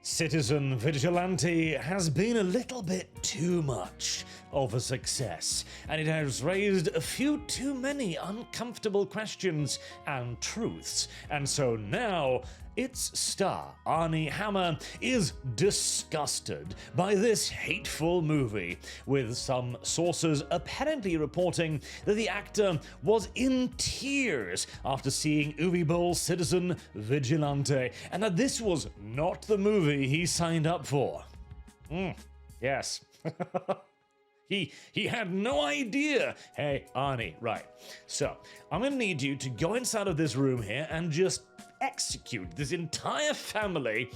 Citizen Vigilante has been a little bit too much of a success, and it has raised a few too many uncomfortable questions and truths, and so now its star, Armie Hammer, is disgusted by this hateful movie, with some sources apparently reporting that the actor was in tears after seeing Uwe Boll's Citizen Vigilante, and that this was not the movie he signed up for. Yes. He had no idea. Hey, Arnie, right. So, I'm gonna need you to go inside of this room here and just execute this entire family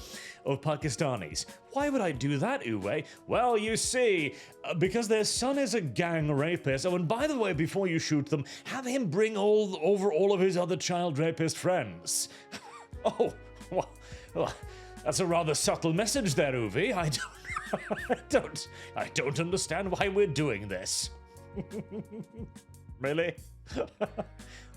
of Pakistanis. Why would I do that, Uwe? Well, you see, because their son is a gang rapist. Oh, and by the way, before you shoot them, have him bring over all of his other child rapist friends. Oh, well, that's a rather subtle message there, Uwe. I don't understand why we're doing this. Really?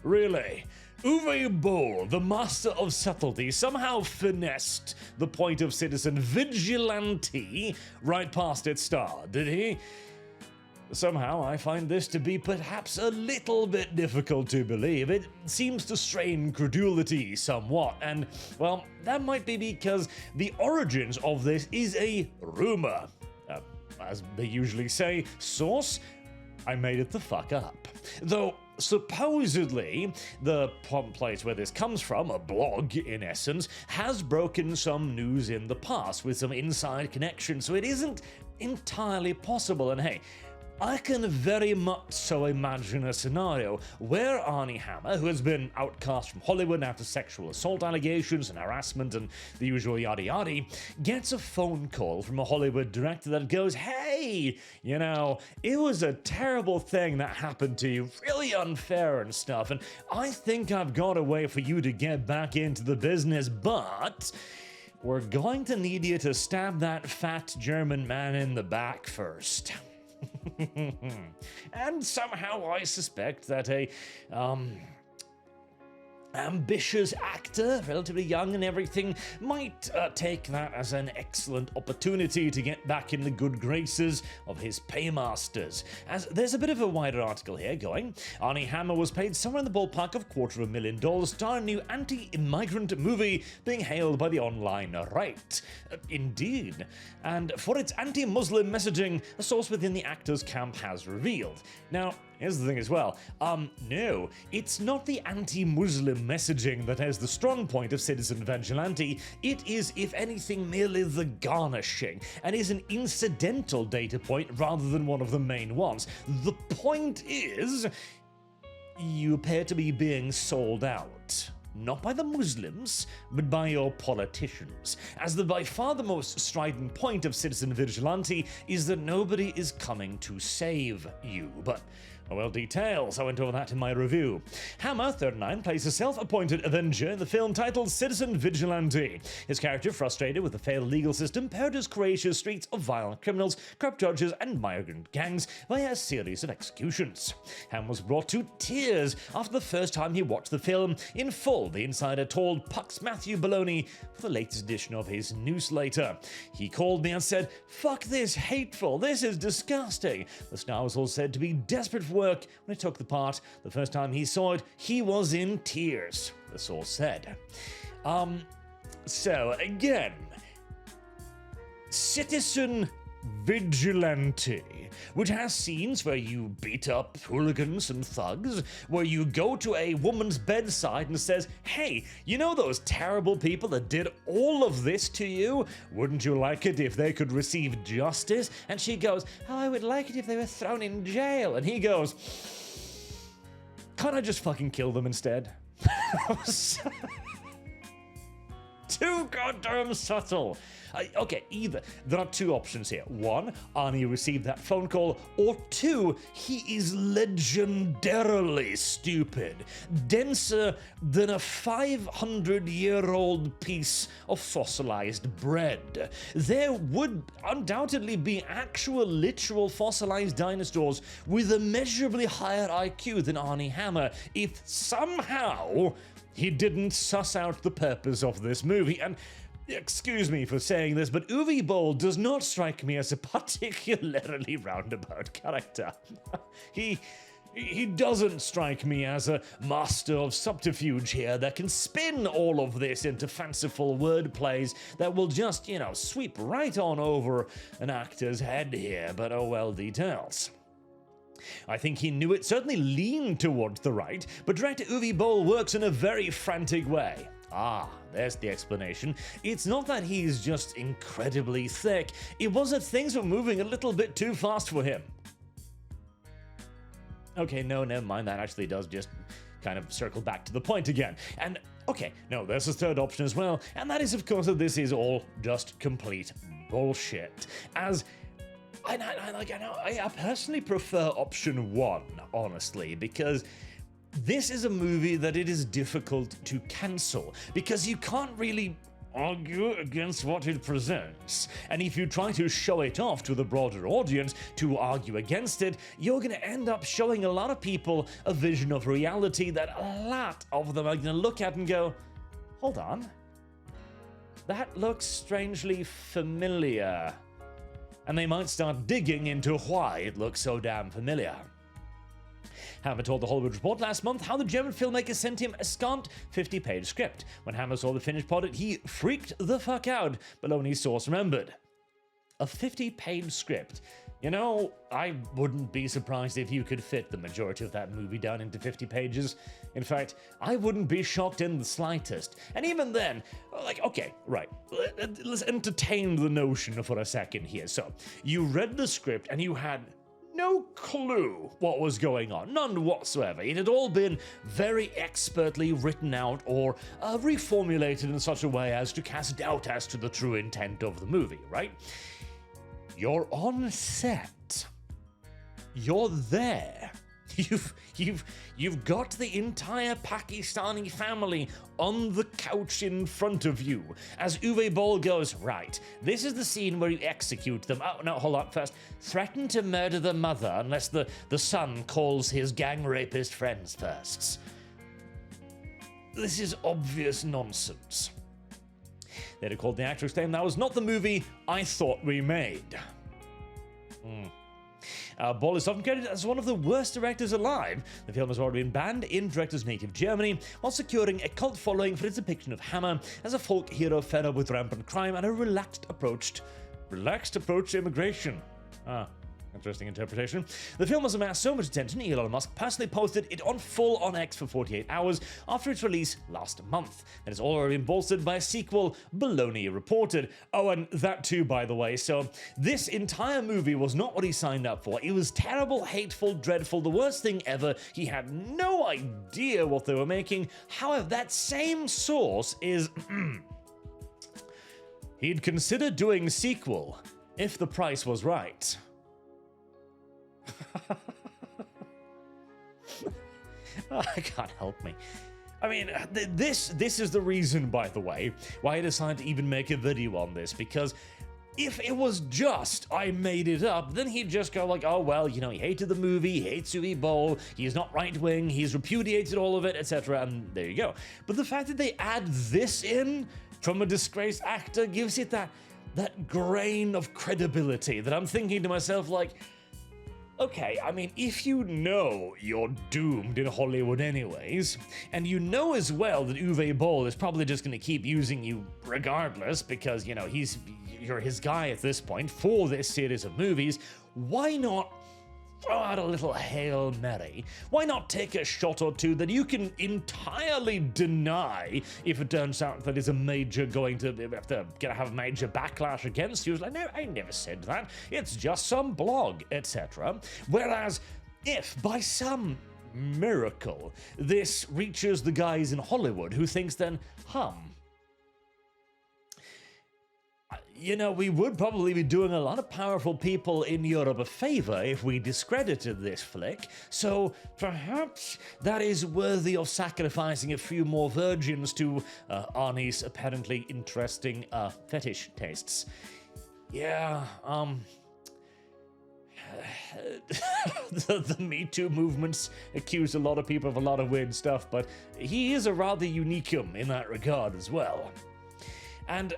Really? Uwe Boll, the master of subtlety, somehow finessed the point of Citizen Vigilante right past its star, did he? Somehow I find this to be perhaps a little bit difficult to believe. It seems to strain credulity somewhat, and, well, that might be because the origins of this is a rumor. As they usually say, source, I made it the fuck up. Though, supposedly, the place where this comes from, a blog in essence, has broken some news in the past with some inside connections, so it isn't entirely possible. And hey, I can very much so imagine a scenario where Armie Hammer, who has been outcast from Hollywood after sexual assault allegations and harassment and the usual yada yada, gets a phone call from a Hollywood director that goes, hey, you know, it was a terrible thing that happened to you, really unfair and stuff, and I think I've got a way for you to get back into the business, but we're going to need you to stab that fat German man in the back first. And somehow I suspect that a ambitious actor, relatively young and everything, might take that as an excellent opportunity to get back in the good graces of his paymasters. As there's a bit of a wider article here going, Armie Hammer was paid somewhere in the ballpark of $250,000 to star a new anti-immigrant movie being hailed by the online right. Indeed. And for its anti-Muslim messaging, a source within the actor's camp has revealed. Now, here's the thing as well. No, it's not the anti-Muslim messaging that has the strong point of Citizen Vigilante. It is, if anything, merely the garnishing, and is an incidental data point rather than one of the main ones. The point is, you appear to be being sold out. Not by the Muslims, but by your politicians, as the by far the most strident point of Citizen Vigilante is that nobody is coming to save you. But, well, details. I went over that in my review. Hammer, 39, plays a self-appointed Avenger in the film titled Citizen Vigilante. His character, frustrated with the failed legal system, purges Croatia's streets of violent criminals, corrupt judges, and migrant gangs via a series of executions. Hammer was brought to tears after the first time he watched the film in full. The Insider told Puck's Matthew Baloney for the latest edition of his newsletter. He called me and said, "Fuck this, hateful, this is disgusting." The star was all said to be desperate for work when he took the part. The first time he saw it, he was in tears, the source said. So again, Citizen Vigilante, which has scenes where you beat up hooligans and thugs, where you go to a woman's bedside and says, hey, you know those terrible people that did all of this to you? Wouldn't you like it if they could receive justice? And she goes, oh, I would like it if they were thrown in jail. And he goes, can't I just fucking kill them instead? Too goddamn subtle. Okay, either there are two options here. One, Arnie received that phone call, or two, he is legendarily stupid. Denser than a 500-year-old piece of fossilized bread. There would undoubtedly be actual literal fossilized dinosaurs with immeasurably higher IQ than Armie Hammer if somehow he didn't suss out the purpose of this movie. And excuse me for saying this, but Uwe Boll does not strike me as a particularly roundabout character. He doesn't strike me as a master of subterfuge here that can spin all of this into fanciful wordplays that will just, sweep right on over an actor's head here, but oh well, details. I think he knew it certainly leaned towards the right, but director Uwe Boll works in a very frantic way. Ah, there's the explanation. It's not that he's just incredibly thick, it was that things were moving a little bit too fast for him. Okay, no, never mind, that actually does just kind of circle back to the point again. And, okay, no, there's a third option as well, and that is, of course, that this is all just complete bullshit. As I personally prefer option 1, honestly, because this is a movie that it is difficult to cancel, because you can't really argue against what it presents. And if you try to show it off to the broader audience to argue against it, you're going to end up showing a lot of people a vision of reality that a lot of them are going to look at and go, hold on, that looks strangely familiar. And they might start digging into why it looks so damn familiar. Hammer told The Hollywood Report last month how the German filmmaker sent him a scant 50-page script. When Hammer saw the finished product, he freaked the fuck out, Bologna's source remembered. A 50-page script. I wouldn't be surprised if you could fit the majority of that movie down into 50 pages. In fact, I wouldn't be shocked in the slightest. And even then, okay, right, let's entertain the notion for a second here. So, you read the script and you had no clue what was going on, none whatsoever. It had all been very expertly written out or reformulated in such a way as to cast doubt as to the true intent of the movie, right? You're on set. You're there. You've got the entire Pakistani family on the couch in front of you as Uwe Boll goes, right, this is the scene where you execute them. Oh, no, hold on, first, threaten to murder the mother unless the son calls his gang rapist friends first. This is obvious nonsense. They'd have called the actor, exclaimed, that was not the movie I thought we made. Boll is often credited as one of the worst directors alive. The film has already been banned in director's native Germany, while securing a cult following for its depiction of Hammer as a folk hero fed up with rampant crime and a relaxed approach to immigration. Interesting interpretation. The film has amassed so much attention, Elon Musk personally posted it on X for 48 hours after its release last month. And it's already been bolstered by a sequel, Bologna reported. Oh, and that too, by the way. So, this entire movie was not what he signed up for. It was terrible, hateful, dreadful, the worst thing ever. He had no idea what they were making. However, that same source is... he'd consider doing a sequel if the price was right. I can't help me. I mean, this is the reason, by the way, why I decided to even make a video on this, because if it was just I made it up, then he'd just go like, oh, well, he hated the movie, he hates Uwe Boll, he's not right-wing, he's repudiated all of it, etc., and there you go. But the fact that they add this in from a disgraced actor gives it that grain of credibility that I'm thinking to myself, like, okay, I mean, if you know you're doomed in Hollywood anyways, and you know as well that Uwe Boll is probably just going to keep using you regardless because, you're his guy at this point for this series of movies, why not throw out a little Hail Mary? Why not take a shot or two that you can entirely deny if it turns out that is a major going to have a major backlash against you? It's like, no, I never said that. It's just some blog, etc. Whereas if by some miracle this reaches the guys in Hollywood who thinks then, we would probably be doing a lot of powerful people in Europe a favor if we discredited this flick, so perhaps that is worthy of sacrificing a few more virgins to Arnie's apparently interesting fetish tastes. Yeah, the Me Too movement's accused a lot of people of a lot of weird stuff, but he is a rather uniqueum in that regard as well. And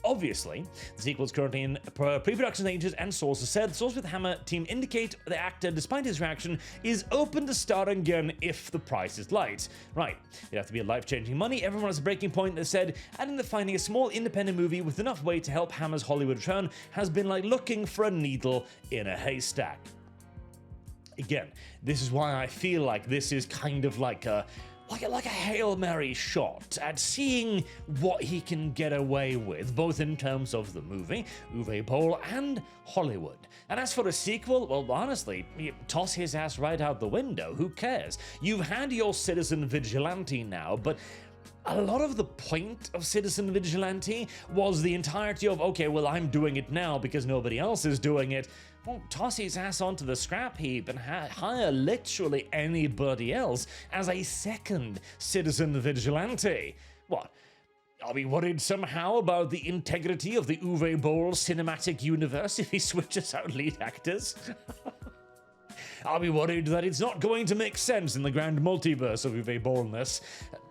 Obviously, the sequel is currently in pre-production stages, and sources said the Source with Hammer team indicate the actor, despite his reaction, is open to starring again if the price is right. Right, it'd have to be a life-changing money. Everyone has a breaking point that said, adding the finding a small independent movie with enough weight to help Hammer's Hollywood return has been like looking for a needle in a haystack. Again, this is why I feel like this is kind of like a Hail Mary shot at seeing what he can get away with, both in terms of the movie, Uwe Boll, and Hollywood. And as for a sequel, well, honestly, toss his ass right out the window. Who cares? You've had your Citizen Vigilante now, but a lot of the point of Citizen Vigilante was the entirety of, okay, well, I'm doing it now because nobody else is doing it. Well, toss his ass onto the scrap heap and hire literally anybody else as a second Citizen Vigilante. What? Are we worried somehow about the integrity of the Uwe Boll cinematic universe if he switches out lead actors? Are we worried that it's not going to make sense in the grand multiverse of Uwe Bollness?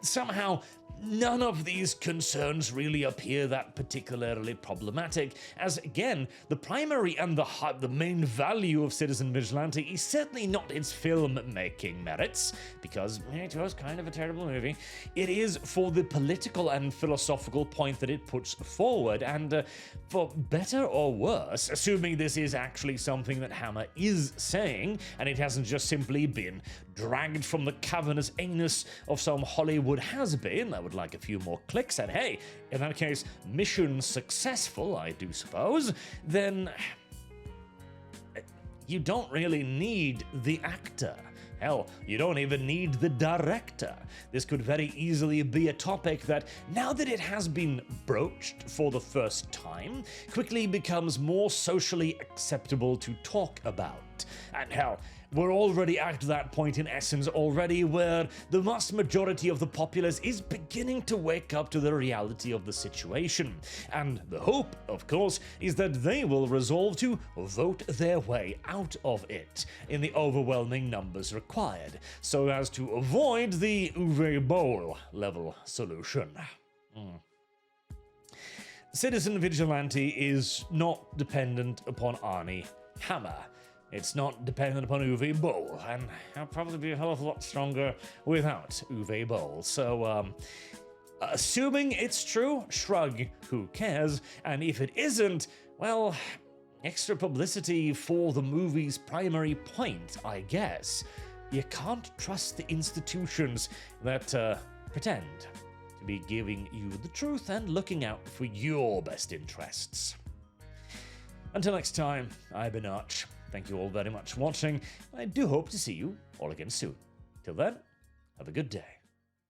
Somehow, none of these concerns really appear that particularly problematic, as again, the primary and the main value of Citizen Vigilante is certainly not its film-making merits, because it was kind of a terrible movie. It is for the political and philosophical point that it puts forward, and for better or worse, assuming this is actually something that Hammer is saying, and it hasn't just simply been dragged from the cavernous anus of some Hollywood has-been that would like a few more clicks, and hey, in that case, mission successful, I do suppose, then you don't really need the actor. Hell, you don't even need the director. This could very easily be a topic that, now that it has been broached for the first time, quickly becomes more socially acceptable to talk about. And hell, we're already at that point in essence already where the vast majority of the populace is beginning to wake up to the reality of the situation. And the hope, of course, is that they will resolve to vote their way out of it in the overwhelming numbers required, so as to avoid the Uwe Boll level solution. Citizen Vigilante is not dependent upon Armie Hammer. It's not dependent upon Uwe Boll, and I'll probably be a hell of a lot stronger without Uwe Boll. So, assuming it's true, shrug, who cares? And if it isn't, well, extra publicity for the movie's primary point, I guess. You can't trust the institutions that pretend to be giving you the truth and looking out for your best interests. Until next time, I've been Arch. Thank you all very much for watching. I do hope to see you all again soon. Till then, have a good day.